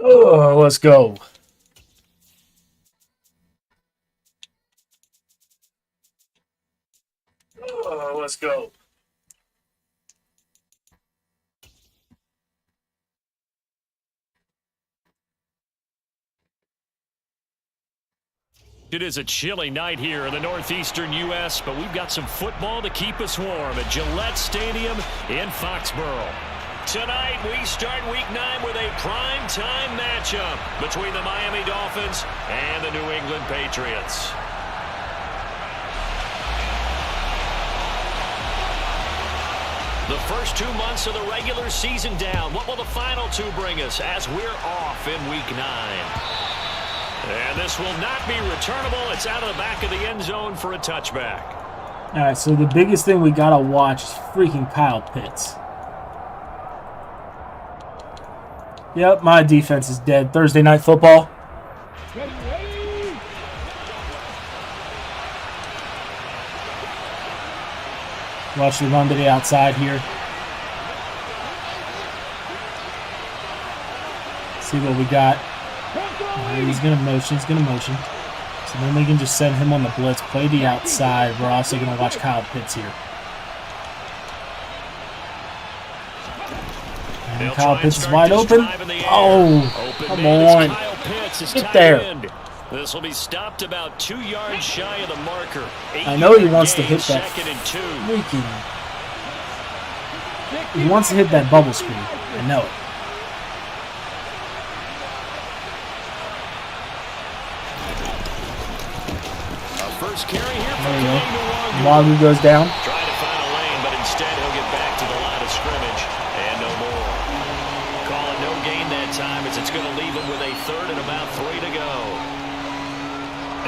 Oh, let's go. Oh, let's go. It is a chilly night here in the northeastern U.S., but we've got some football to keep us warm at Gillette Stadium in Foxborough. Tonight, we start Week 9 with a prime-time matchup between the Miami Dolphins and the New England Patriots. The first 2 months of the regular season down. What will the final two bring us as we're off in Week 9? And this will not be returnable. It's out of the back of the end zone for a touchback. All right, so the biggest thing we got to watch is freaking Kyle Pitts. Yep, my defense is dead. Thursday Night Football. Watch the run to the outside here. See what we got. He's going to motion. He's going to motion. So then we can just send him on the blitz. Play the outside. We're also going to watch Kyle Pitts here. And Kyle Pitts is wide open. Oh, come on. Get there. This will be stopped about 2 yards shy of the marker. I know he wants to hit that freaking... He wants to hit that bubble screen. I know it. First carry here. There we go. Wagu goes down. Trying to find a lane, but instead he'll get back to the line of scrimmage and no more. Calling no gain that time as it's going to leave him with a third and about 3 to go.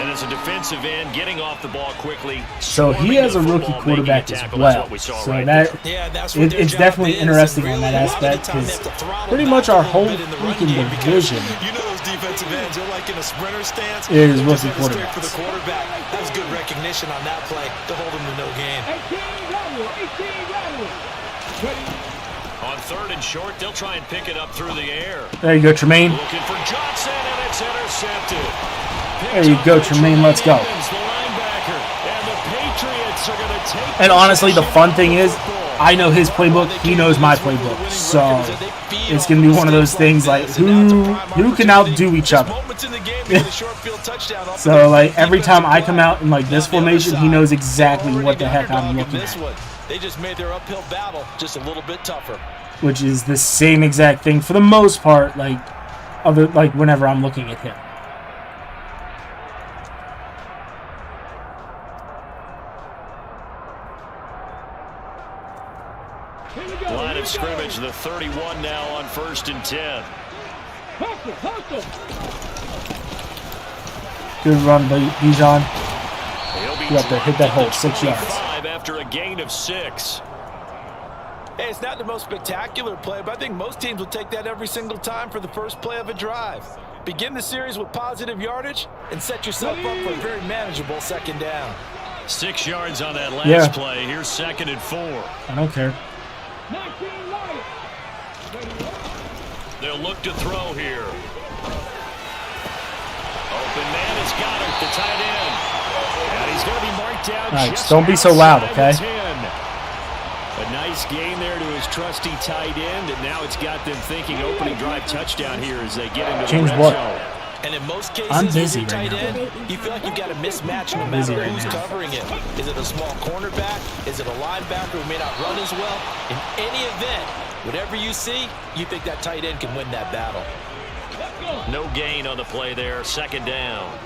And as a defensive end, getting off the ball quickly. So he has a rookie quarterback as well. So it's definitely interesting on that aspect because pretty much our whole freaking division defensive ends, they're like in a sprinter stance. Is rookie quarterback. For the quarterback. That was good recognition on that play to hold him to no gain. On third and short, they'll try and pick it up through the air. There you go, Tremaine. Looking for Johnson, and it's intercepted. There you go, Tremaine. Let's go. And honestly, the fun thing is, I know his playbook. He knows my playbook. So it's going to be one of those things like who can outdo each other. So like every time I come out in like this formation, he knows exactly what the heck I'm looking at. They just made their uphill battle just a little bit tougher. Which is the same exact thing for the most part, like whenever I'm looking at him. Line of scrimmage, the 31 now on 1st and 10. Good run, Bijan. You have to hit that hole, 6 yards. After a gain of 6. Hey, it's not the most spectacular play, but I think most teams will take that every single time for the first play of a drive. Begin the series with positive yardage and set yourself up for a very manageable second down. 6 yards on that last play. Here's 2nd and 4. I don't care. They'll look to throw here. Open man has got it, the tight end. And he's going to be marked down. All right, just don't be so loud, okay? A nice gain there to his trusty tight end, and now it's got them thinking opening drive touchdown here as they get into the red zone. And in most cases, I'm busy right tight now. end, you feel like you've got a mismatch no matter who's covering it. Is it a small cornerback? Is it a linebacker who may not run as well? In any event, whatever you see, you think that tight end can win that battle. No gain on the play there. 2nd down.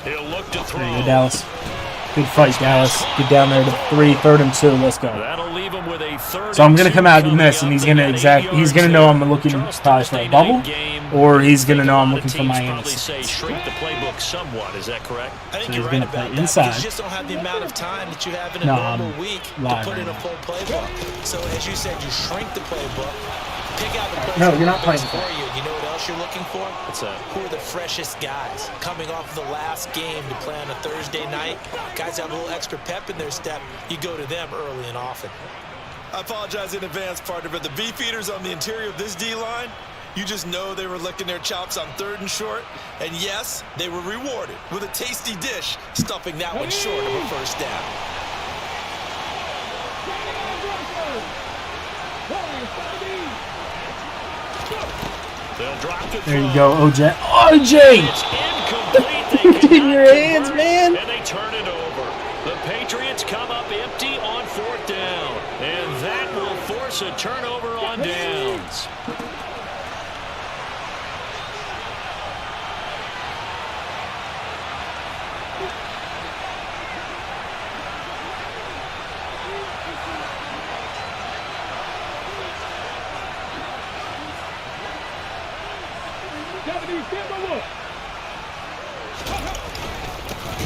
He'll look to throw. There you go, Dallas. Good fight, Dallas. Get down there to 3, 3rd and 2. Let's go. That'll leave him with a 3rd. So I'm gonna come out in this, and he's gonna know I'm looking probably for a bubble, or he's gonna know I'm looking for Miami. Say shrink the playbook somewhat. Is that correct? I think So you're he's right gonna about play that. inside. You just don't have the amount of time that you have in a normal week to put in a full playbook. So as you said, you shrink the playbook. Pick out the players. No, you're not playing for you. You know what else you're looking for? What's that? Who are the freshest guys coming off of the last game to play on a Thursday night? Guys have a little extra pep in their step. You go to them early and often. I apologize in advance, partner, but the beefeaters on the interior of this D-line, you just know they were licking their chops on 3rd and short. And yes, they were rewarded with a tasty dish, stuffing that one short of a first down. They'll drop the There you go, OJ. OJ! It's incomplete. Get in your hands, man. And they turn it over. The Patriots come up empty on 4th down. And that will force a turnover on downs.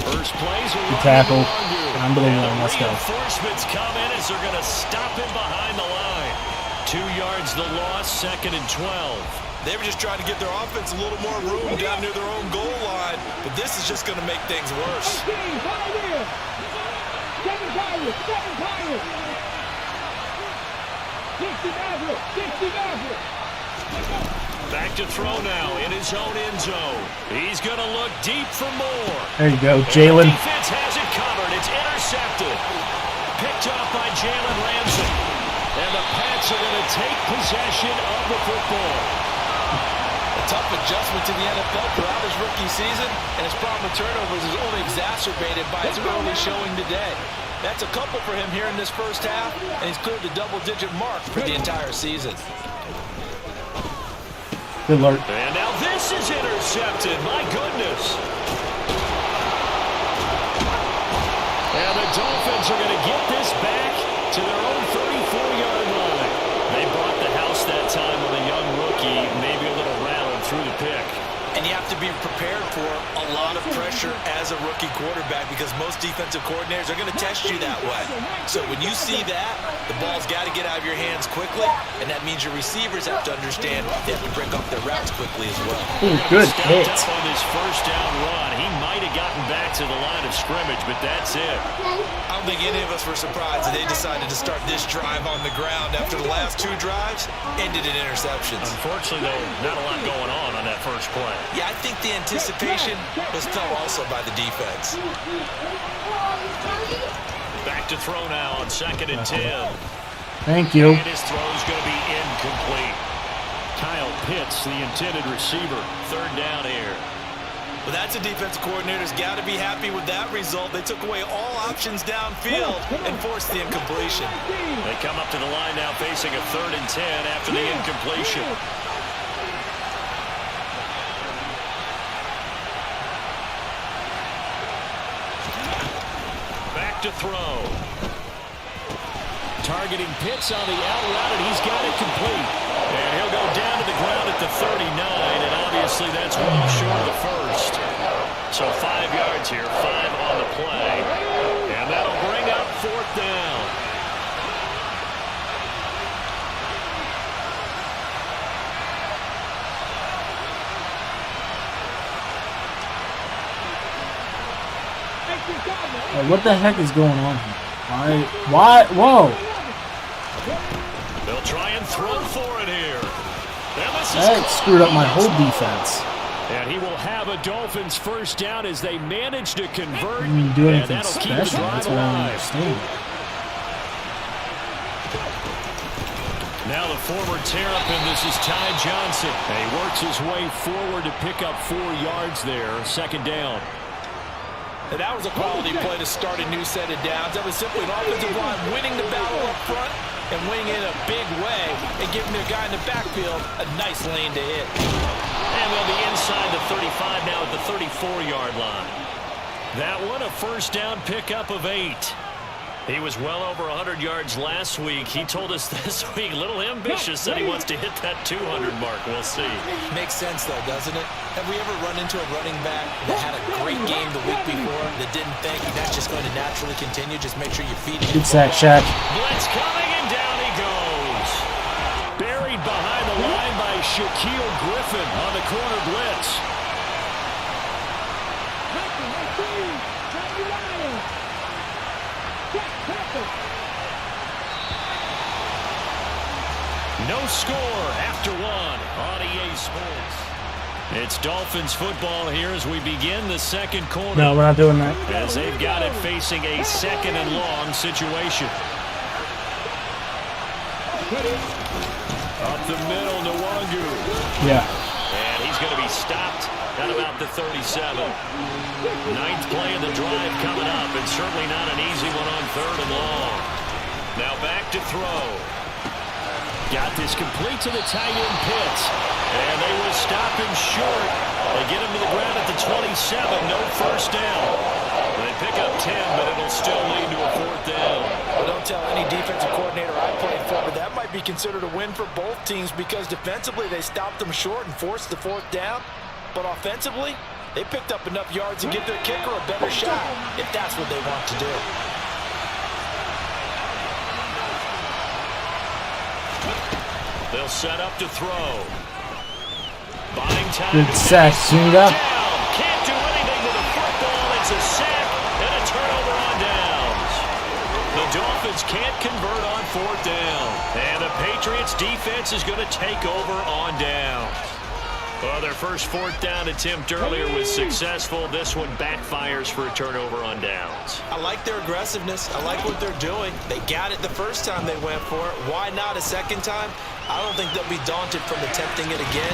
First plays Good tackle. Under the one. Let's go. Reinforcements come in as they're going to stop him behind the line. 2 yards the loss, 2nd and 12. They were just trying to get their offense a little more room down near their own goal line, but this is just going to make things worse. Back to throw now in his own end zone. He's going to look deep for more. There you go, Jalen. Defense has it covered. It's intercepted. Picked off by Jalen Ramsey. And the Pats are going to take possession of the football. A tough adjustment to the NFL throughout his rookie season, and his problem with turnovers is only exacerbated by his early showing today. That's a couple for him here in this first half, and he's cleared the double-digit mark for the entire season. Good Lord. And now this is intercepted. My goodness. And the Dolphins are going to get this back to their own 34-yard line. They brought the house that time with a young rookie, maybe a little rattled through the pick. And you have to be prepared for a lot of pressure as a rookie quarterback because most defensive coordinators are going to test you that way. So when you see that, the ball's got to get out of your hands quickly, and that means your receivers have to understand they have to break up their routes quickly as well. Ooh, good hit. On his first down run, he might have gotten back to the line of scrimmage, but that's it. I don't think any of us were surprised that they decided to start this drive on the ground after the last 2 drives ended in interceptions. Unfortunately, though, not a lot going on that first play. Yeah, I think the anticipation was felt also by the defense. Back to throw now on 2nd and 10. Thank you. And his throw's going to be incomplete. Kyle Pitts, the intended receiver. 3rd down here. Well, that's a defensive coordinator's got to be happy with that result. They took away all options downfield and forced the incompletion. They come up to the line now facing a 3rd and 10 after the incompletion. Back to throw. Targeting Pitts on the out route, and he's got it complete. And he'll go down to the ground at the 39, and obviously that's well short of the first. So 5 yards here, 5 on the play. And that'll bring up 4th down. Hey, what the heck is going on here? Why? Whoa. They'll try and throw for it here. That screwed up my whole defense. And he will have a Dolphins first down as they manage to convert. I didn't do anything and special. That's what I don't understand. Now the former Terrapin, this is Ty Johnson. And he works his way forward to pick up 4 yards there. 2nd down. And that was a quality play to start a new set of downs. That was simply an offensive line winning the battle up front and winning it in a big way and giving their guy in the backfield a nice lane to hit. And they'll be inside the 35 now at the 34-yard line. That one a first down pickup of 8. He was well over 100 yards last week. He told us this week, a little ambitious, that he wants to hit that 200 mark. We'll see. Makes sense, though, doesn't it? Have we ever run into a running back that had a great game the week before that didn't think that's just going to naturally continue? Just make sure you feed it. Good sack, Shaq. Blitz coming, and down he goes. Buried behind the line by Shaquille Griffin on the corner blitz. No score after one on EA Sports. It's Dolphins football here as we begin the second quarter. No, we're not doing that. As they've got it facing a second and long situation. Up the middle, Nwangu. Yeah. And he's going to be stopped at about the 37. Ninth play of the drive coming up, and certainly not an easy one on third and long. Now back to throw. Got this complete to the tight end Pitts. And they will stop him short. They get him to the ground at the 27. No first down. They pick up 10, but it'll still lead to a fourth down. Well, don't tell any defensive coordinator I played for, but that might be considered a win for both teams because defensively they stopped them short and forced the fourth down. But offensively, they picked up enough yards to give their kicker a better shot if that's what they want to do. They'll set up to throw. Buying time. Good sack, Sunga. Can't do anything with the football. It's a sack and a turnover on downs. The Dolphins can't convert on fourth down. And the Patriots defense is going to take over on downs. Well, their first fourth down attempt earlier was successful. This one backfires for a turnover on downs. I like their aggressiveness. I like what they're doing. They got it the first time they went for it. Why not a second time? I don't think they'll be daunted from attempting it again.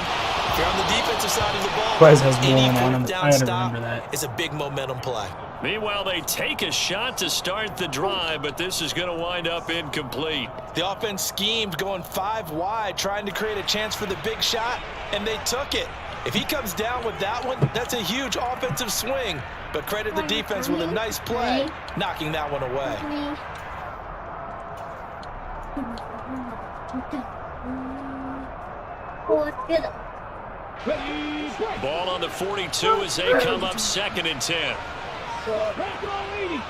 If you're on the defensive side of the ball, any fourth down stop is a big momentum play. Meanwhile, they take a shot to start the drive, but this is going to wind up incomplete. The offense schemed going 5 wide, trying to create a chance for the big shot, and they took it. If he comes down with that one, that's a huge offensive swing. But credit the defense with a nice play, knocking that one away. Ball on the 42 as they come up 2nd and 10. 70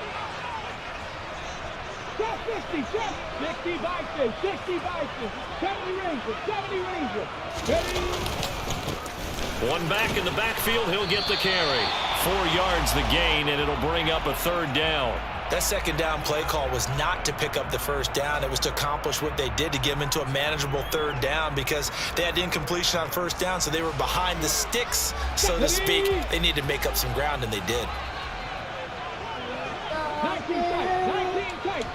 One back in the backfield, he'll get the carry. 4 yards the gain, and it'll bring up a third down. That second down play call was not to pick up the first down. It was to accomplish what they did to get them into a manageable third down because they had incompletion on first down, so they were behind the sticks, so to speak. They needed to make up some ground, and they did. 19 tight.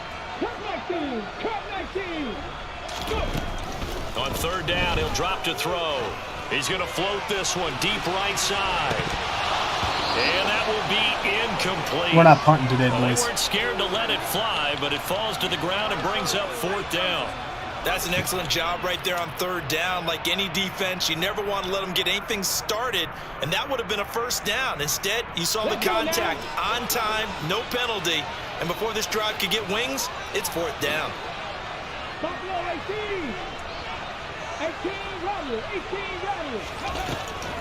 Cut 19. On third down, he'll drop to throw. He's going to float this one deep right side. And that will be incomplete. We're not punting today, boys. They weren't scared to let it fly, but it falls to the ground and brings up fourth down. That's an excellent job right there on third down. Like any defense, you never want to let them get anything started, and that would have been a first down. Instead, you saw the contact on time, no penalty, and before this drive could get wings, it's fourth down.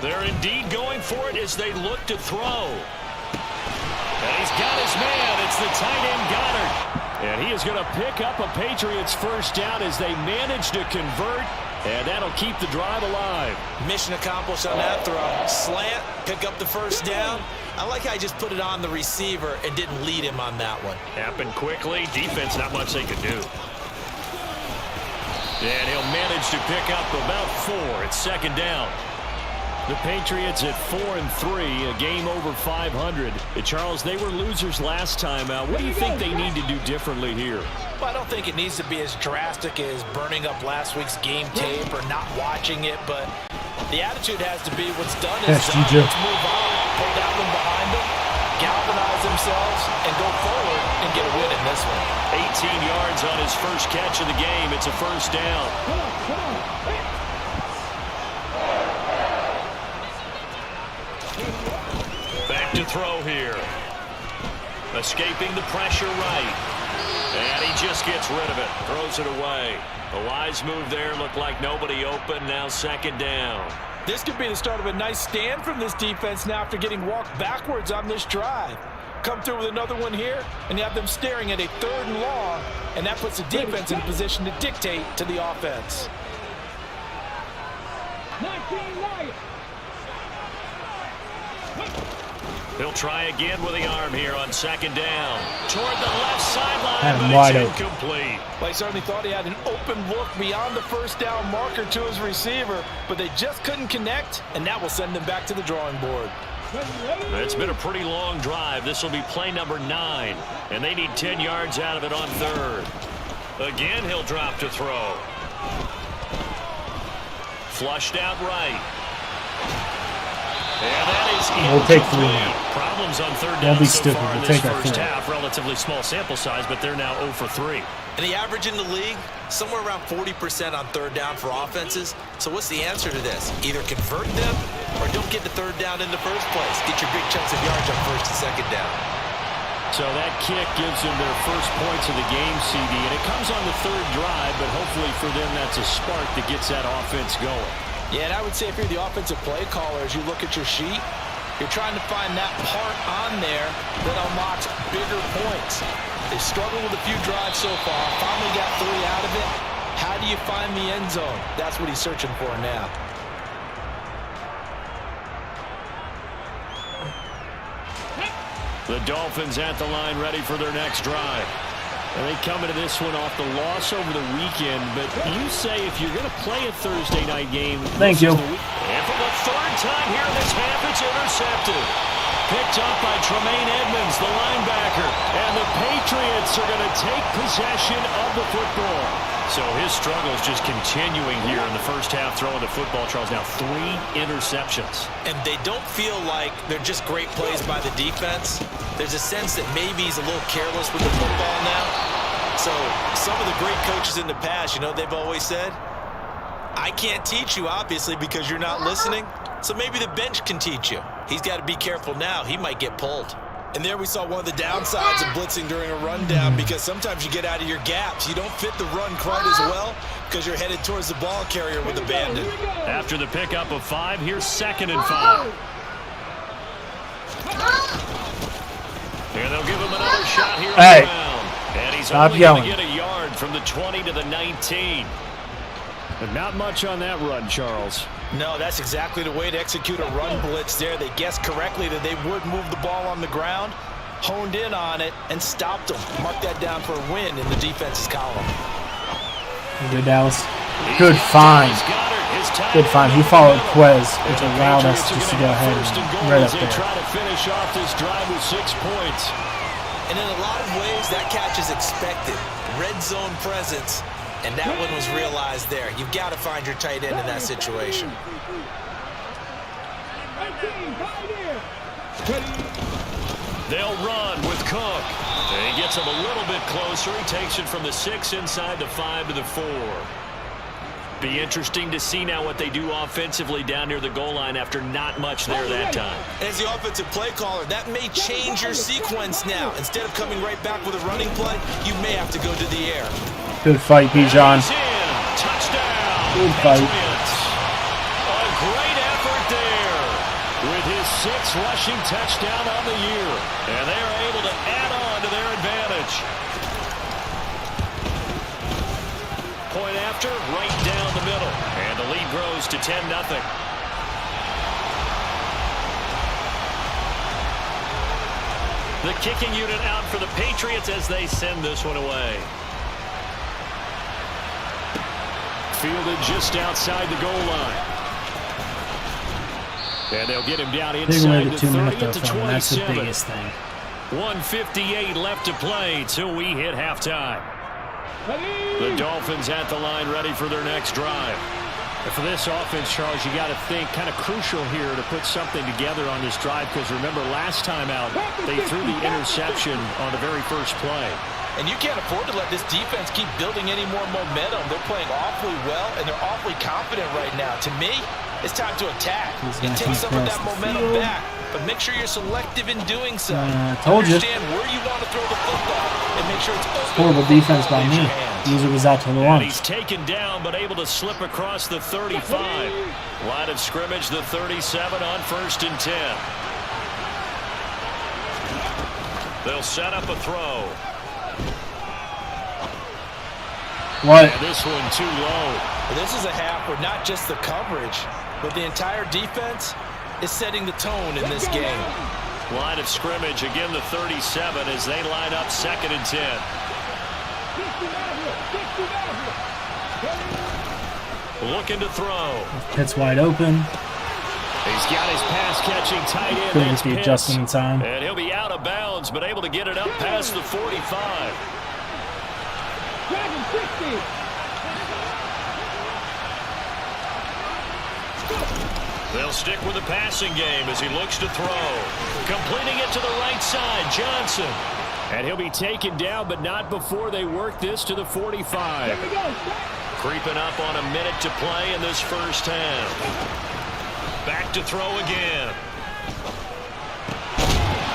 They're indeed going for it as they look to throw. And he's got his man. It's the tight end Goddard. And he is going to pick up a Patriots first down as they manage to convert. And that'll keep the drive alive. Mission accomplished on that throw. Slant, pick up the first down. I like how I just put it on the receiver and didn't lead him on that one. Happened quickly. Defense, not much they could do. And he'll manage to pick up about 4. It's second down. The Patriots at 4-3, a game over 500. Charles, they were losers last time out. What do you think they need to do differently here? Well, I don't think it needs to be as drastic as burning up last week's game tape or not watching it, but the attitude has to be what's done is done. Let's move on, put that one behind them, galvanize themselves, and go forward and get a win in this one. 18 yards on his first catch of the game. It's a first down. Back to throw here. Escaping the pressure right. And he just gets rid of it. Throws it away. A wise move there. Looked like nobody open. Now second down. This could be the start of a nice stand from this defense now after getting walked backwards on this drive. Come through with another one here, and you have them staring at a 3rd and long, and that puts the defense in position to dictate to the offense. 19 Lions. He'll try again with the arm here on second down. Toward the left sideline, Had him but wide it's open. incomplete. Well, he certainly thought he had an open look beyond the first down marker to his receiver, but they just couldn't connect, and that will send them back to the drawing board. It's been a pretty long drive. This will be play number 9, and they need 10 yards out of it on third. Again, he'll drop to throw. Flushed out right. And that is We'll take 3 incomplete. now. Problems on third Don't down be so stupid. far in We'll this take our first 3. half. Relatively small sample size, but they're now 0 for 3. And the average in the league, somewhere around 40% on third down for offenses. So what's the answer to this? Either convert them or don't get the third down in the first place. Get your big chunks of yards on first and second down. So that kick gives them their first points of the game, CD, and it comes on the third drive, but hopefully for them that's a spark that gets that offense going. Yeah, and I would say if you're the offensive play caller, as you look at your sheet, you're trying to find that part on there that unlocks bigger points. They struggled with a few drives so far, finally got 3 out of it. How do you find the end zone? That's what he's searching for now. The Dolphins at the line ready for their next drive. And they come into this one off the loss over the weekend, but you say if you're going to play a Thursday night game... Thank you. And for the third time here in this half, it's intercepted. Picked up by Tremaine Edmonds, the linebacker. And the Patriots are going to take possession of the football. So his struggle is just continuing here in the first half, throwing the football. Charles, now 3 interceptions. And they don't feel like they're just great plays by the defense. There's a sense that maybe he's a little careless with the football now. So some of the great coaches in the past, you know, they've always said, I can't teach you, obviously, because you're not listening. So maybe the bench can teach you. He's got to be careful now. He might get pulled. And there we saw one of the downsides of blitzing during a rundown, because sometimes you get out of your gaps. You don't fit the run quite as well because you're headed towards the ball carrier with abandon. After the pickup of 5, here's 2nd and 5. And they'll give him another shot here on the ground. And he's only going to get a yard from the 20 to the 19. But not much on that run, Charles. No, that's exactly the way to execute a run blitz there. They guessed correctly that they would move the ball on the ground, honed in on it, and stopped them. Mark that down for a win in the defense's column. Good, Dallas. Good find. Good find. He followed Quez, which allowed us just to go ahead and right up there. Try to finish off this drive with 6 points. And in a lot of ways, that catch is expected. Red zone presence. And that one was realized there. You've got to find your tight end in that situation. They'll run with Cook. And he gets him a little bit closer. He takes it from the 6 inside the 5 to the 4. Be interesting to see now what they do offensively down near the goal line after not much there that time. As the offensive play caller, that may change your sequence now. Instead of coming right back with a running play, you may have to go to the air. Good fight, Bijan. Touchdown. Good fight. Patriots. A great effort there with his 6th rushing touchdown on the year. And they are able to add on to their advantage. Point after, right down the middle. And the lead grows to 10-0. The kicking unit out for the Patriots as they send this one away. Fielded just outside the goal line. And they'll get him down inside the 30 to 27. That's the biggest thing. 1:58 left to play till we hit halftime. The Dolphins at the line ready for their next drive. And for this offense, Charles, you got to think kind of crucial here to put something together on this drive, because remember last time out they threw the interception on the very first play. And you can't afford to let this defense keep building any more momentum. They're playing awfully well, and they're awfully confident right now. To me, it's time to attack and take some of that momentum back. But make sure you're selective in doing so. Told you. Understand where you want to throw the football and make sure it's open. Horrible defense by me. User was out to the And lunch. he's taken down, but able to slip across the 35. Line of scrimmage, the 37 on 1st and 10. They'll set up a throw. What? And this one too low. This is a half where not just the coverage, but the entire defense is setting the tone in this game. Line of scrimmage, again the 37 as they line up 2nd and 10. Looking to throw. Pitt's wide open. He's got his pass-catching tight end. Couldn't That's be Pitts. adjusting in time. And he'll be out of bounds, but able to get it up past the 45. Dragon 60. They'll stick with the passing game as he looks to throw. Completing it to the right side, Johnson. And he'll be taken down, but not before they work this to the 45. Here we go. Creeping up on a minute to play in this first half. Back to throw again.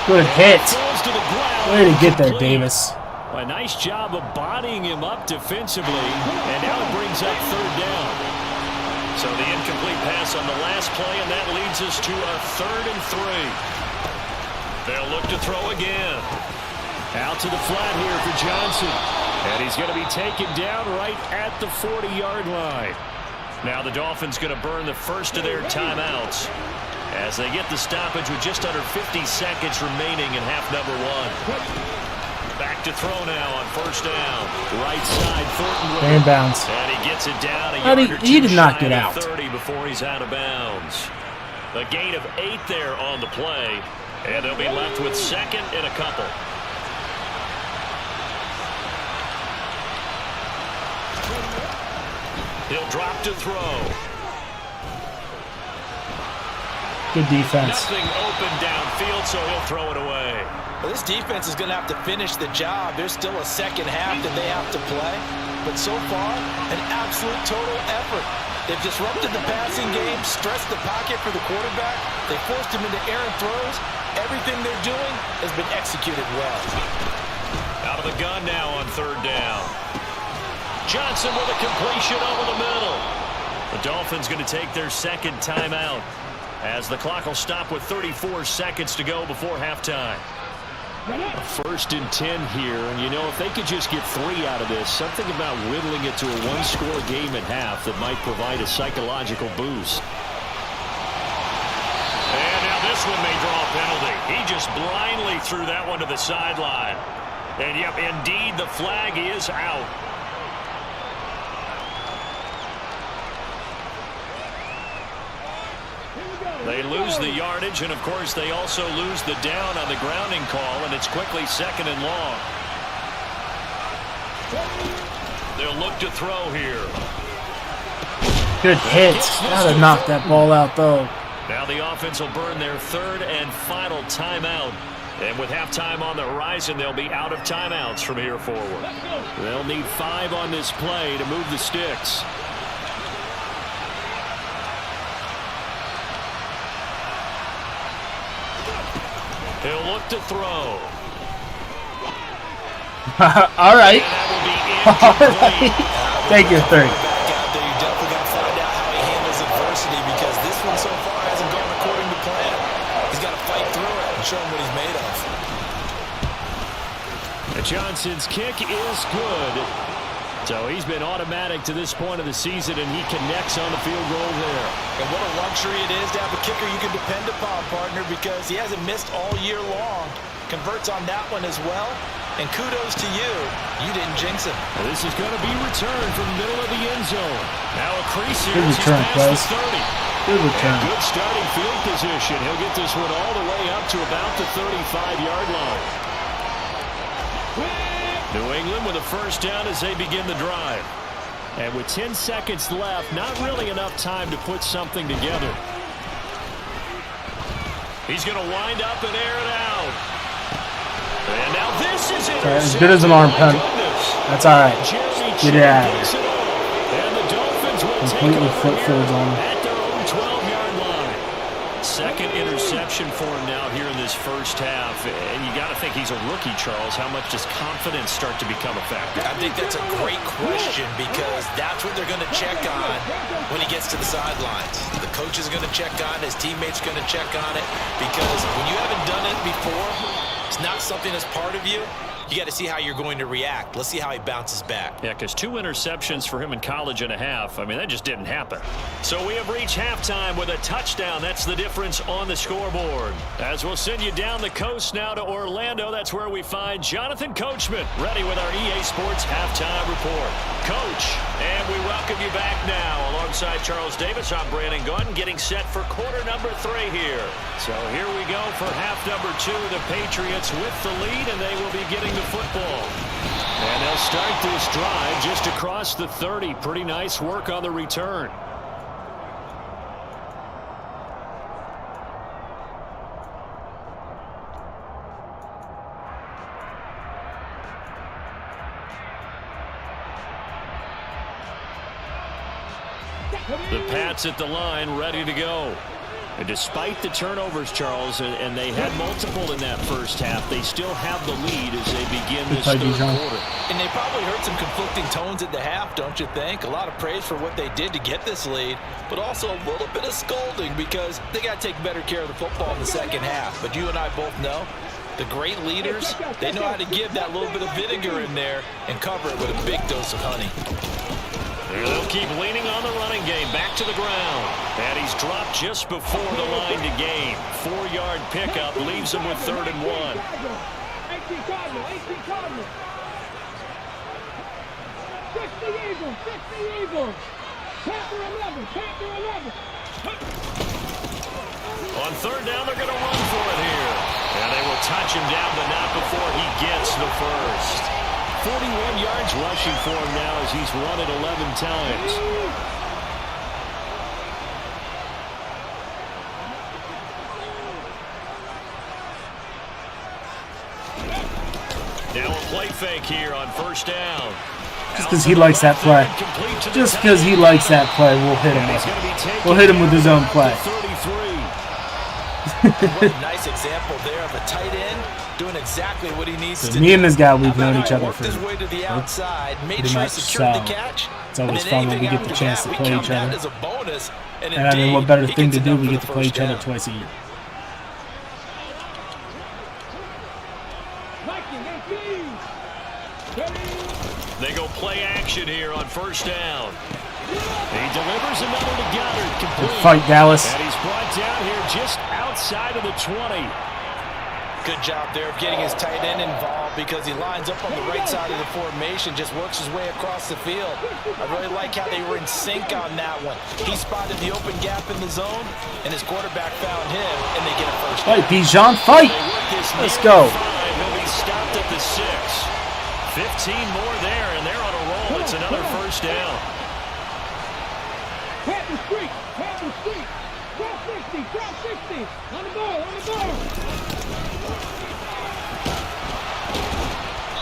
Good hit. Falls to the ground. Way to get there, Complete. Davis. A nice job of bodying him up defensively, and now it brings up 3rd down. So the incomplete pass on the last play, and that leads us to a 3rd and 3. They'll look to throw again. Out to the flat here for Johnson. And he's going to be taken down right at the 40-yard line. Now the Dolphins going to burn the first of their timeouts as they get the stoppage with just under 50 seconds remaining in half number 1. Back to throw now on 1st down. Right side, Thornton. In bounds. And he gets it down a But yard or he two did not shy get of out. 30 before he's out of bounds. A gain of 8 there on the play, and they'll be left with 2nd and a couple. He'll drop to throw. Good defense. Nothing open downfield, so he'll throw it away. Well, this defense is going to have to finish the job. There's still a second half that they have to play. But so far, an absolute total effort. They've disrupted the passing game, stressed the pocket for the quarterback. They forced him into errant throws. Everything they're doing has been executed well. Out of the gun now on 3rd down. Johnson with a completion over the middle. The Dolphins going to take their 2nd timeout as the clock will stop with 34 seconds to go before halftime. 1st and 10 here, and you know, if they could just get 3 out of this, something about whittling it to a 1-score game at half that might provide a psychological boost. And now this one may draw a penalty. He just blindly threw that one to the sideline. And yep, indeed, the flag is out. They lose the yardage, and of course they also lose the down on the grounding call, and it's quickly 2nd and long. They'll look to throw here. Good hit. Gotta knock that ball out, though. Now the offense will burn their 3rd and final timeout. And with halftime on the horizon, they'll be out of timeouts from here forward. They'll need 5 on this play to move the sticks. He'll look to throw. All right. That will be All incomplete. right. Take your 3rd. Back out there, you definitely got to find out how he handles adversity because this one so far hasn't gone according to plan. He's got to fight through it and show him what he's made of. And Johnson's kick is good. So he's been automatic to this point of the season, and he connects on the field goal there. And what a luxury it is to have a kicker you can depend upon, partner, because he hasn't missed all year long. Converts on that one as well. And kudos to you. You didn't jinx him. Well, this is going to be returned from the middle of the end zone. Now a crease here. Good He's return, past the Buzz. 30. Good return. Good starting field position. He'll get this one all the way up to about the 35-yard line. New England with a 1st down as they begin the drive. And with 10 seconds left, not really enough time to put something together. He's going to wind up and air it out. And now this is As good as an arm punt. That's all right. Get it out of here. And the Dolphins will Completely flip fields on him. at their own 12-yard line. 2nd interception for him now here in this first half. And you got to think he's a rookie, Charles. How much does confidence start to become a factor? I think that's a great question because that's what they're going to check on when he gets to the sidelines. The coach is going to check on it. His teammates are going to check on it because when you haven't done it before, it's not something that's part of you. you got to see how you're going to react. Let's see how he bounces back. Yeah, because 2 interceptions for him in college and a half. I mean, that just didn't happen. So we have reached halftime with a touchdown. That's the difference on the scoreboard. As we'll send you down the coast now to Orlando, that's where we find Jonathan Coachman, ready with our EA Sports Halftime Report. Coach, and we welcome you back now. Alongside Charles Davis, I'm Brandon Gordon, getting set for quarter number 3 here. So here we go for half number 2. The Patriots with the lead, and they will be getting the football. And they'll start this drive just across the 30. Pretty nice work on the return. The Pats at the line, ready to go. And despite the turnovers, Charles, and they had multiple in that first half, they still have the lead as they begin this third quarter. And they probably heard some conflicting tones at the half, don't you think? A lot of praise for what they did to get this lead, but also a little bit of scolding because they got to take better care of the football in the second half. But you and I both know the great leaders, they know how to give that little bit of vinegar in there and cover it with a big dose of honey. They'll keep leaning on the running game, back to the ground. And he's dropped just before the line to gain. 4-yard pickup leaves him with 3rd and 1. 18 Cardinal. 60 Eagles. Panther 11. On 3rd down, they're going to run for it here. And they will touch him down, but not before he gets the first. 41 yards rushing for him now as he's run it 11 times. Now a play fake here on 1st down. Just because he likes that play. Just because he likes that play, we'll hit him with it. We'll hit him with his own play. What a nice example there of a tight end doing exactly what he needs to do. Me and this guy, we've known each other for his way to the outside, made pretty sure much, he secured so the catch. it's always fun when we get the chance to play each other. As a bonus, and I mean, what better thing to do? We get to play each other twice a year. They go play action here on 1st down. He delivers another to Goddard, complete. Good fight, Dallas. And he's brought down here just outside of the 20. Good job there of getting his tight end involved because he lines up on the right side of the formation, just works his way across the field. I really like how they were in sync on that one. He spotted the open gap in the zone, and his quarterback found him, and they get a first down. Fight, Bijan, fight! Let's go. He'll be stopped at the 6. 15 more there, and they're on a roll. It's another first down. Panther Street. 1260. On the ball.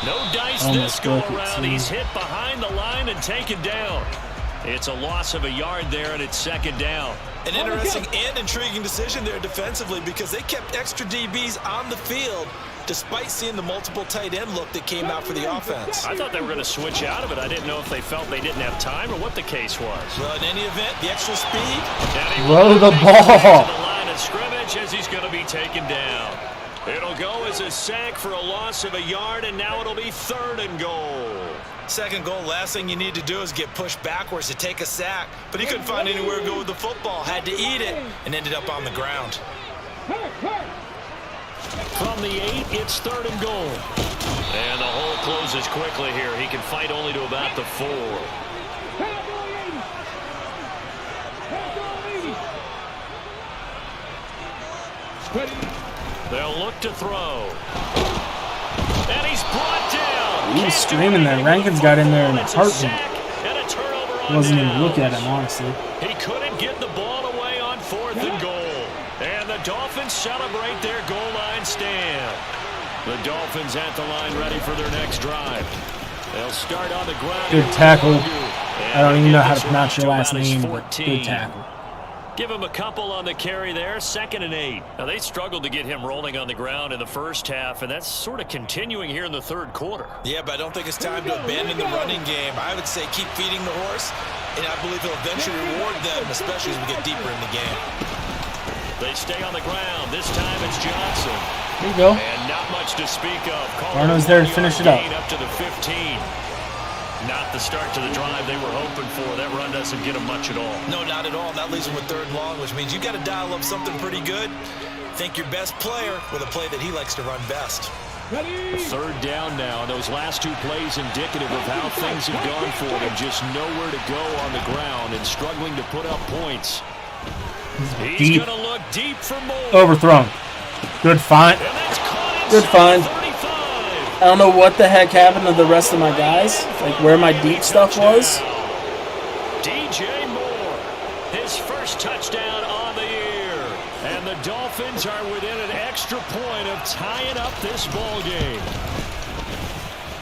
No dice this go around. He's hit behind the line and taken down. It's a loss of a yard there, and it's 2nd down. An interesting and intriguing decision there defensively because they kept extra DBs on the field despite seeing the multiple tight end look that came out for the offense. I thought they were going to switch out of it. I didn't know if they felt they didn't have time or what the case was. Well, in any event, the extra speed. Throw the ball. The line of scrimmage as he's going to be taken down. It'll go as a sack for a loss of a yard, and now it'll be 3rd and goal. 2nd goal, last thing you need to do is get pushed backwards to take a sack. But he couldn't find anywhere to go with the football. Had to eat it and ended up on the ground. From the 8, it's 3rd and goal. And the hole closes quickly here. He can fight only to about the 4. They'll look to throw. And he's brought down. He was screaming there. Rankin's got in there in a heartbeat. Wasn't even look at him, honestly. He couldn't get the ball away on 4th and goal. And the Dolphins celebrate their goal line stand. The Dolphins at the line ready for their next drive. They'll start on the ground. Good tackle. I don't even know how to pronounce your last name, but good tackle. Give him a couple on the carry there, 2nd and 8. Now, they struggled to get him rolling on the ground in the first half, and that's sort of continuing here in the 3rd quarter. Yeah, but I don't think it's time to abandon the running game. I would say keep feeding the horse, and I believe he'll eventually reward them, especially as we get deeper in the game. They stay on the ground. This time it's Johnson. There you go. And not much to speak of. Arno's there to finish it up. Up to the 15. Not the start to the drive they were hoping for. That run doesn't get them much at all. No, not at all. That leaves them with 3rd and long, which means you've got to dial up something pretty good. Think your best player with a play that he likes to run best. 3rd down now. Those last 2 plays indicative of how things have gone for them. Just nowhere to go on the ground and struggling to put up points. He's going to look deep for more. Overthrown. Good find. Good find. I don't know what the heck happened to the rest of my guys. Like where my deep stuff was. DJ Moore. His first touchdown on the year. And the Dolphins are within an extra point of tying up this ball game.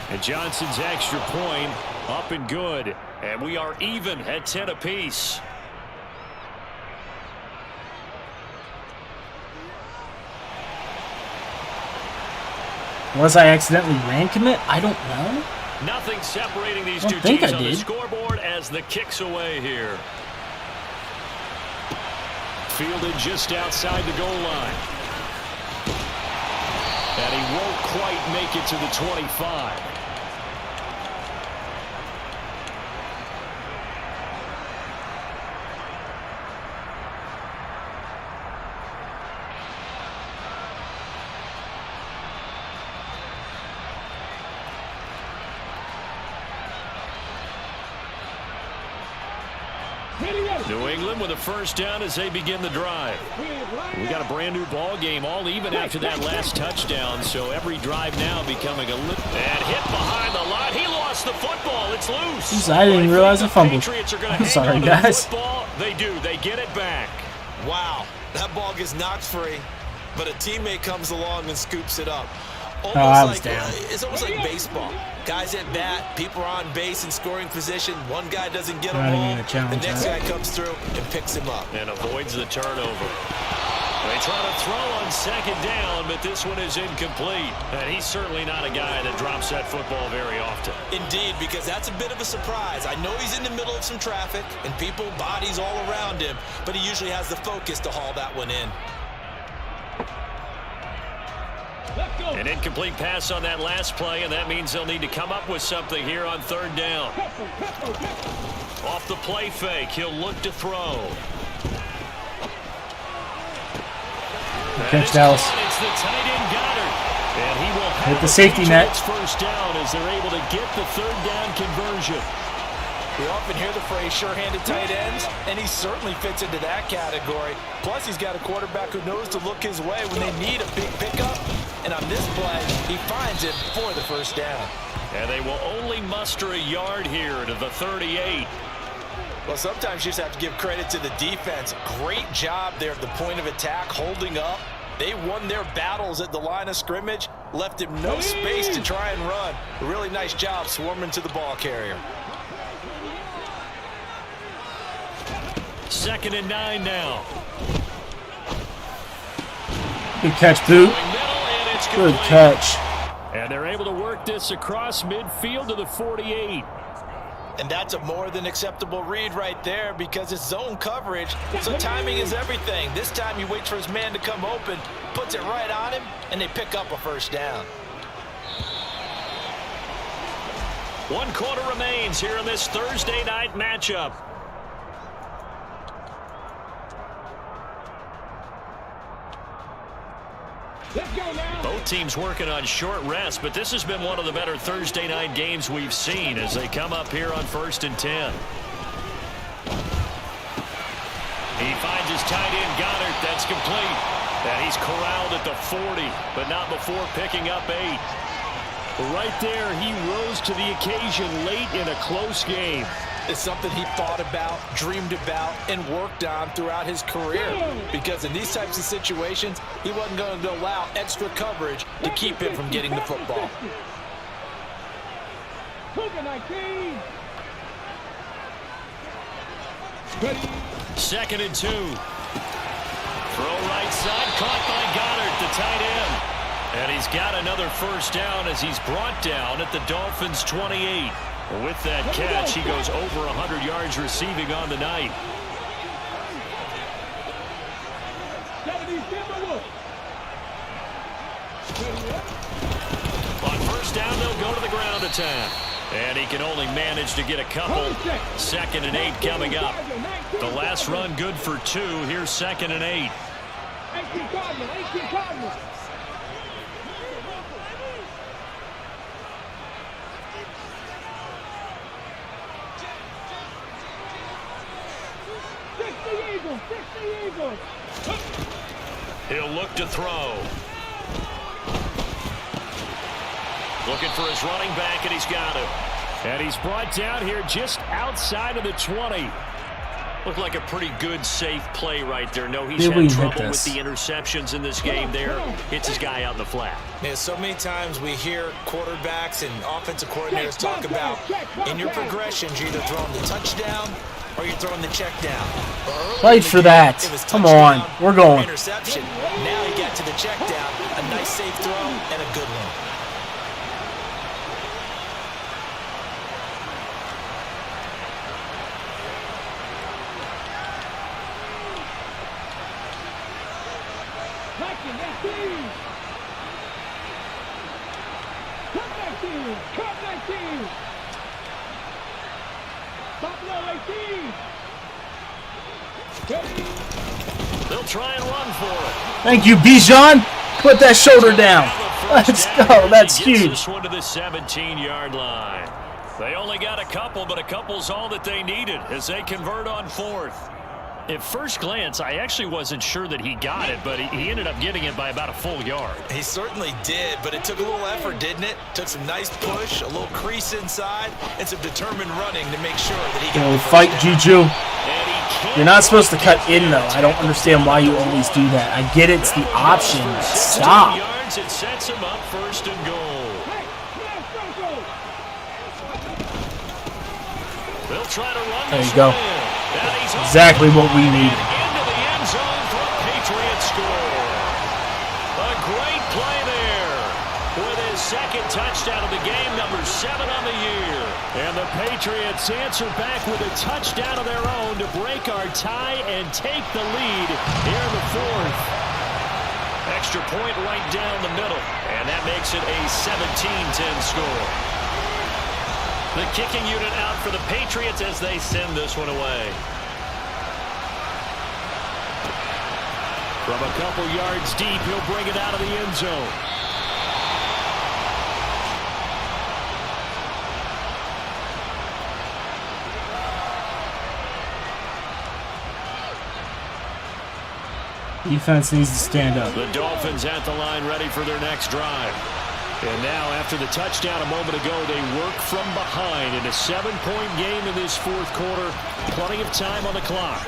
And Johnson's extra point up and good. And we are even at 10 apiece. Was I accidentally ran commit? I don't know. Nothing separating these two teams on the scoreboard as the kick's away here. Fielded just outside the goal line. And he won't quite make it to the 25. New England with a first down as they begin the drive. We got a brand new ball game, all even after that last touchdown. So every drive now becoming a little and hit behind the line. He lost the football. It's loose. Jeez, I didn't realize I fumbled. I'm sorry, guys. They do. They get it back. Wow, that ball gets knocked free, but a teammate comes along and scoops it up. I was down. It's almost like baseball. Guys at bat, people are on base in scoring position. One guy doesn't get him home. The next guy comes through and picks him up. And avoids the turnover. They try to throw on 2nd down, but this one is incomplete. And he's certainly not a guy that drops that football very often. Indeed, because that's a bit of a surprise. I know he's in the middle of some traffic and people, bodies all around him, but he usually has the focus to haul that one in. An incomplete pass on that last play, and that means they'll need to come up with something here on 3rd down. Off the play fake, he'll look to throw. Catch Dallas. It's the tight end Goddard. And he will hit the safety net. First down as they're able to get the 3rd down conversion. We often hear the phrase sure-handed tight ends, and he certainly fits into that category. Plus, he's got a quarterback who knows to look his way when they need a big pickup. And on this play, he finds it for the first down. And they will only muster a yard here to the 38. Well, sometimes you just have to give credit to the defense. Great job there at the point of attack, holding up. They won their battles at the line of scrimmage, left him no space to try and run. A really nice job swarming to the ball carrier. 2nd and 9 now. Good catch, Boot. Good catch. And they're able to work this across midfield to the 48. And that's a more than acceptable read right there because it's zone coverage, so timing is everything. This time he waits for his man to come open, puts it right on him, and they pick up a first down. 1 quarter remains here in this Thursday night matchup. Both teams working on short rest, but this has been one of the better Thursday night games we've seen as they come up here on 1st and 10. He finds his tight end Goddard. That's complete. And he's corralled at the 40, but not before picking up 8. Right there, he rose to the occasion late in a close game. It's something he thought about, dreamed about, and worked on throughout his career. Because in these types of situations, he wasn't going to allow extra coverage to keep him from getting the football. 2nd and 2. Throw right side, caught by Goddard, the tight end. And he's got another first down as he's brought down at the Dolphins' 28. With that catch, he goes over 100 yards receiving on the night. On first down, they'll go to the ground attack. And he can only manage to get a couple. 2nd and 8 coming up. The last run good for 2. Here's 2nd and 8. 18 Cardinals, 18 Cardinals. He'll look to throw. Looking for his running back, and he's got him. And he's brought down here just outside of the 20. Looked like a pretty good, safe play right there. No, he's had trouble with the interceptions in this game there. Hits his guy out in the flat. Man, so many times we hear quarterbacks and offensive coordinators talk about in your progressions, you're either throwing the touchdown or you're throwing the check down. Fight for that. Come on. We're going. Interception. Now he got to the check down. A nice, safe throw and a good one. They'll try and run for it. Thank you, Bijan. Put that shoulder down. Let's go. That's huge. This one to the 17-yard line. They only got a couple, but a couple's all that they needed as they convert on 4th. At first glance, I actually wasn't sure that he got it, but he ended up getting it by about a full yard. He certainly did, but it took a little effort, didn't it? Took some nice push, a little crease inside, and some determined running to make sure that he got fight Juju. You're not supposed to cut in, though. I don't understand why you always do that. I get it's the option. Stop. Yards, it sets him up 1st and goal. They'll try to run. There you go. Exactly what we need. Into the end zone for a Patriots score. A great play there with his 2nd touchdown of the game, number 7 on the year. And the Patriots answer back with a touchdown of their own to break our tie and take the lead here in the 4th. Extra point right down the middle, and that makes it a 17-10 score. The kicking unit out for the Patriots as they send this one away. From a couple yards deep, he'll bring it out of the end zone. Defense needs to stand up. The Dolphins at the line ready for their next drive. And now, after the touchdown a moment ago, they work from behind in a 7-point game in this 4th quarter. Plenty of time on the clock.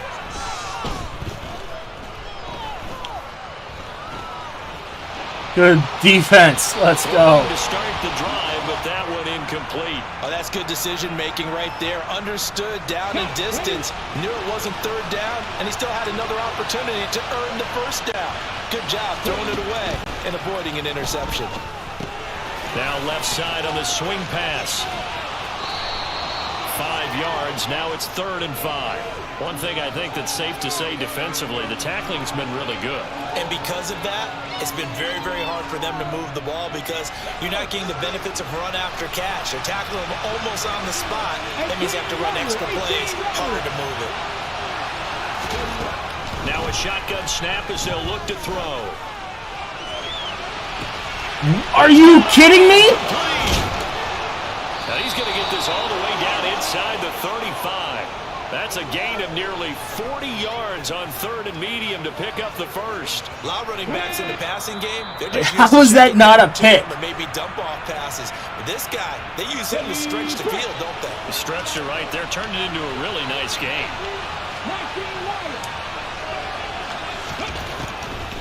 Good defense. Let's go. To start the drive, but that one incomplete. Oh, that's good decision-making right there. Understood down in distance. Knew it wasn't 3rd down, and he still had another opportunity to earn the 1st down. Good job throwing it away and avoiding an interception. Now left side on the swing pass. 5 yards. Now it's 3rd and 5. One thing I think that's safe to say defensively, the tackling's been really good. And because of that, it's been very, very hard for them to move the ball because you're not getting the benefits of run after catch. They're tackling them almost on the spot. That means you have to run extra plays. Harder to move it. Now a shotgun snap as they'll look to throw. Are you kidding me? Now he's going to get this all the way down inside the 35. That's a gain of nearly 40 yards on 3rd and medium to pick up the 1st. A lot of running backs in the passing game. They're just How was that not a pick? Or maybe dump off passes. But this guy, they use him to stretch the field, don't they? Stretched it right there, turned it into a really nice game.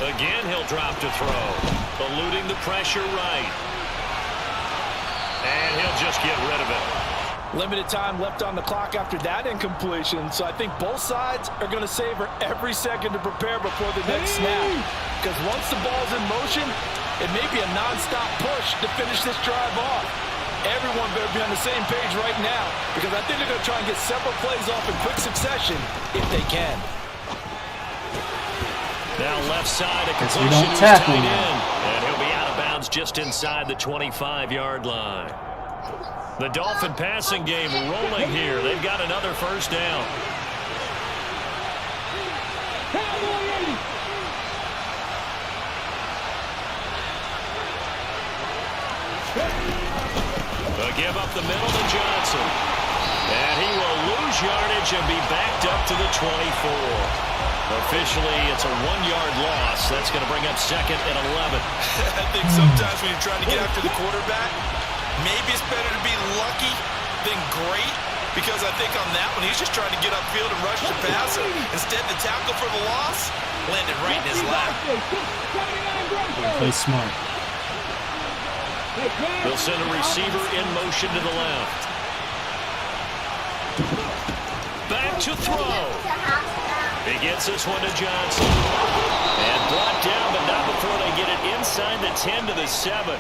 Again, he'll drop to throw. Eluding the pressure right. And he'll just get rid of it. Limited time left on the clock after that incompletion, so I think both sides are going to savor every second to prepare before the next snap. Because once the ball's in motion, it may be a non-stop push to finish this drive off. Everyone better be on the same page right now, because I think they're going to try and get several plays off in quick succession if they can. Now left side, a Guess we completion don't is tackle tied in. him. And he'll be out of bounds just inside the 25-yard line. The Dolphin passing game rolling here. They've got another first down. They'll give up the middle to Johnson. And he will lose yardage and be backed up to the 24. Officially, it's a 1-yard loss. That's going to bring up second and 11. I think sometimes when you're trying to get after the quarterback, maybe it's better to be lucky than great, because I think on that one, he's just trying to get upfield and rush the passer. Instead, the tackle for the loss landed right in his lap. Play smart. They'll send a receiver in motion to the left. Back to throw. He gets this one to Johnson. And brought down, but not before they get it inside the 10 to the 7.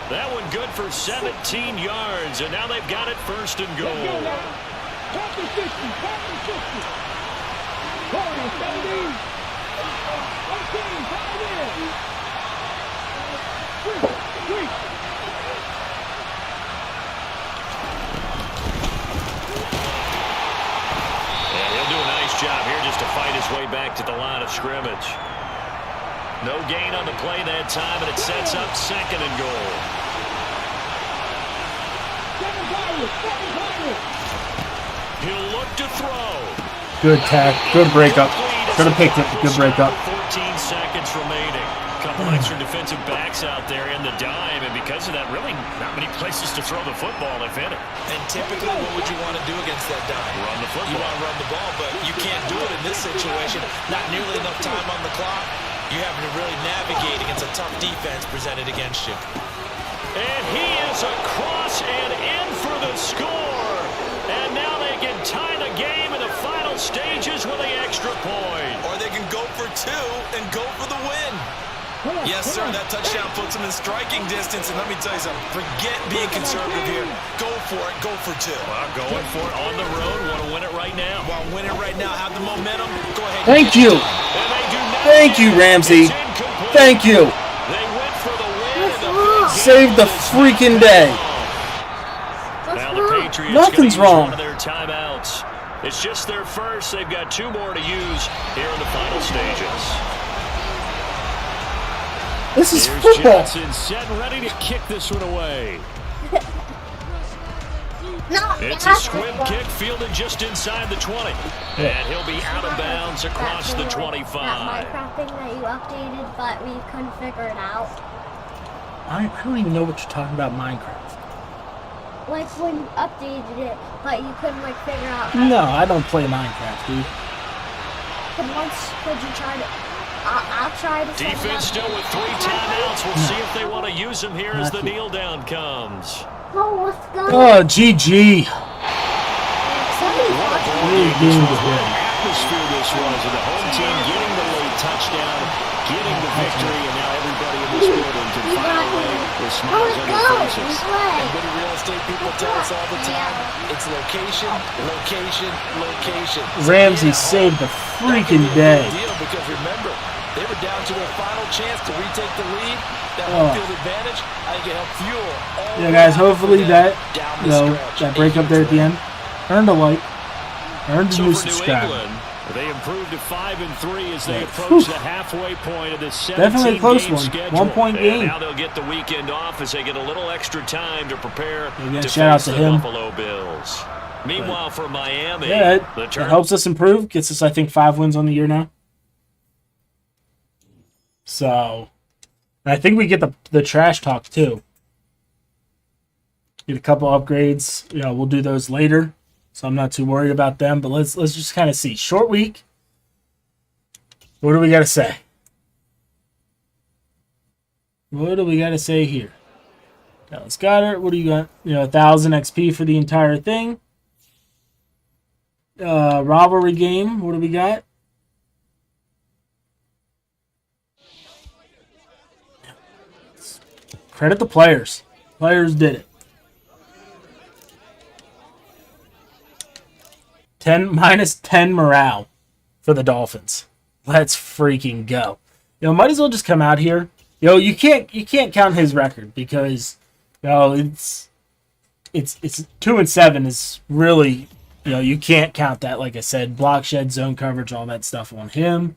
That one good for 17 yards, and now they've got it first and goal. Job here just to fight his way back to the line of scrimmage. No gain on the play that time, and it sets up second and goal. He'll look to throw. Good tack. Good breakup. Could have picked it. Good breakup. 14 seconds remaining. Couple extra defensive backs out there in the dime, and because of that, really not many places to throw the football, if any. And typically, what would you want to do against that dime? Run the football. You want to run the ball, but you can't do it in this situation. Not nearly enough time on the clock. You're having to really navigate against a tough defense presented against you. And he is across and in for the score. And now they can tie the game in the final stages with the extra point. Or they can go for 2 and go for the win. Yes, sir, that touchdown puts them in striking distance. And let me tell you something, forget being conservative here. Go for it, go for 2. Well, going for it on the road. Want to win it right now. Want to win it right now, have the momentum. Go ahead. Thank you. Thank you, Ramsey. Thank you. They went for the win. Saved the freaking day. Now the Patriots Nothing's wrong. One of their timeouts. It's just their first. They've got 2 more to use here in the final stages. This is Here's football. Johnson set and ready to kick this one away. It's a squib kick fielded just inside the 20. And he'll be out of bounds across the 25. That Minecraft thing that you updated, but we couldn't figure it out. I don't even know what you're talking about, Minecraft. Like when you updated it, but you couldn't like figure out. No, I don't play Minecraft, dude. Could you try to? I'll try to. Defense still with 3 timeouts. We'll see if they want to use them here as the kneel down comes. Oh, let's go. Oh, GG. Somebody's watching. Atmosphere this was, and the home team getting the late touchdown, getting the victory, and now everybody in this building can find a way with smiles on their faces. And many real estate people tell us all the time, it's location, location, location. Ramsey saved the freaking day. Deal, because remember, they were down to their final chance to retake the lead. That home field advantage, I think it helped fuel all. Yeah, guys, hopefully that, that breakup there at the end earned a like, earned a new subscriber. They improved to 5-3 as they approach the halfway point of this 17-game definitely a close one. schedule. 1 point game. And now they'll get the weekend off as they get a little extra time to prepare to shout out face to the him. Buffalo Bills. Meanwhile, for Miami, Yeah, the it helps us improve. Gets us, I think, 5 wins on the year now. So, I think we get the trash talk too. Get a couple upgrades. You know, we'll do those later. So I'm not too worried about them. But let's just kind of see. Short week. What do we got to say? What do we got to say here? Dallas Goddard. What do you got? 1,000 XP for the entire thing. Rivalry game. What do we got? Credit the players. Players did it. 10 minus 10 morale for the Dolphins. Let's freaking go. Might as well just come out here. You can't count his record because it's 2-7 is really, you can't count that. Like I said, block shed, zone coverage, all that stuff on him.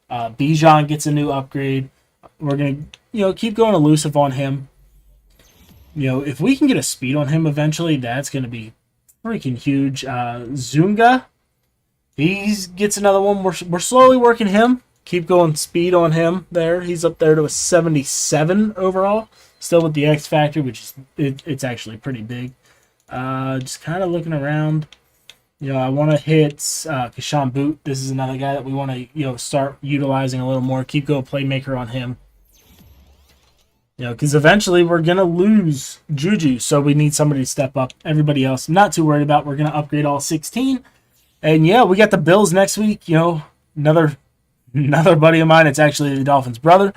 Bijan gets a new upgrade. We're going to, keep going elusive on him. If we can get a speed on him eventually, that's going to be freaking huge. Zunga, he gets another one. We're slowly working him. Keep going speed on him there. He's up there to a 77 overall. Still with the X factor, which is it's actually pretty big. Just kind of looking around. I want to hit Kashan Boot. This is another guy that we want to start utilizing a little more. Keep going playmaker on him. Because eventually we're going to lose Juju, so we need somebody to step up. Everybody else, I'm not too worried about. We're going to upgrade all 16. And, yeah, we got the Bills next week. Another buddy of mine. It's actually the Dolphins' brother.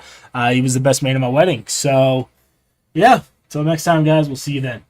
He was the best man at my wedding. So, yeah, until next time, guys, we'll see you then.